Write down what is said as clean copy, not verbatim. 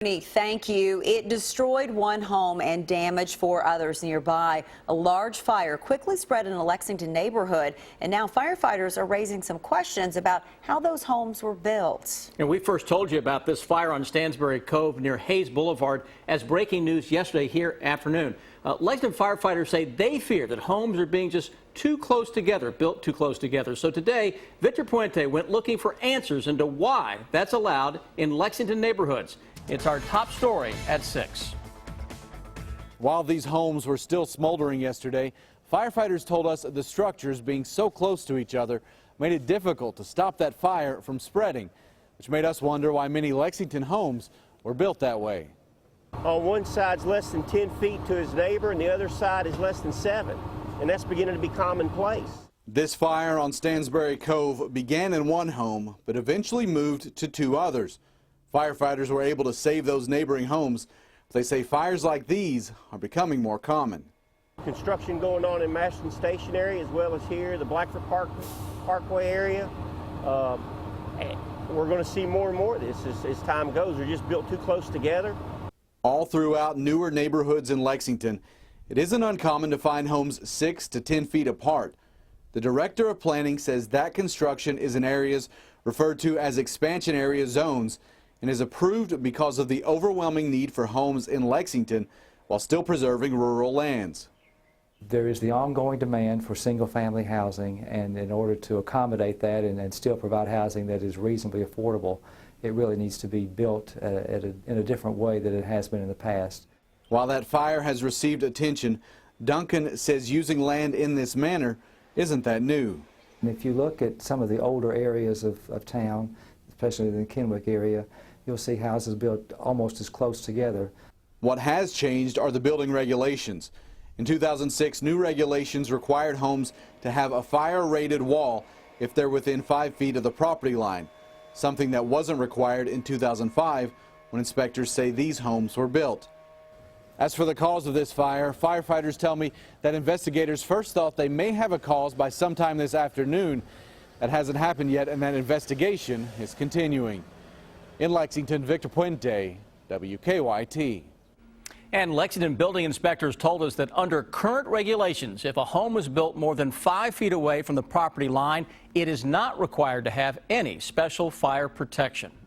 Thank you. It destroyed one home and damaged four others nearby. A large fire quickly spread in a Lexington neighborhood, and now firefighters are raising some questions about how those homes were built. And we first told you about this fire on Stansbury Cove near Hayes Boulevard as breaking news yesterday here afternoon. Lexington firefighters say they fear that homes are being just too close together, built too close together. So today, Victor Puente went looking for answers into why that's allowed in Lexington neighborhoods. It's our top story at 6. While these homes were still smoldering yesterday, firefighters told us the structures being so close to each other made it difficult to stop that fire from spreading, which made us wonder why many Lexington homes were built that way. On one side's less than 10 feet to his neighbor, and the other side is less than 7, and that's beginning to be commonplace. This fire on Stansbury Cove began in one home, but eventually moved to 2 others. Firefighters were able to save those neighboring homes. They say fires like these are becoming more common. Construction going on in Masterton Station area as well as here, the Blackford Parkway area. We're going to see more and more of this as time goes. They're just built too close together. All throughout newer neighborhoods in Lexington, it isn't uncommon to find homes 6 to 10 feet apart. The director of planning says that construction is in areas referred to as expansion area zones and is approved because of the overwhelming need for homes in Lexington while still preserving rural lands. There is the ongoing demand for single-family housing, and in order to accommodate that and still provide housing that is reasonably affordable, it really needs to be built in a different way than it has been in the past. While that fire has received attention, Duncan says using land in this manner isn't that new. And if you look at some of the older areas of town, especially in the Kennewick area, you'll see houses built almost as close together. What has changed are the building regulations. In 2006, new regulations required homes to have a fire-rated wall if they're within 5 feet of the property line, something that wasn't required in 2005 when inspectors say these homes were built. As for the cause of this fire, firefighters tell me that investigators first thought they may have a cause by sometime this afternoon. That hasn't happened yet, and that investigation is continuing. In Lexington, Victor Puente, WKYT. And Lexington building inspectors told us that under current regulations, if a home was built more than 5 feet away from the property line, it is not required to have any special fire protection.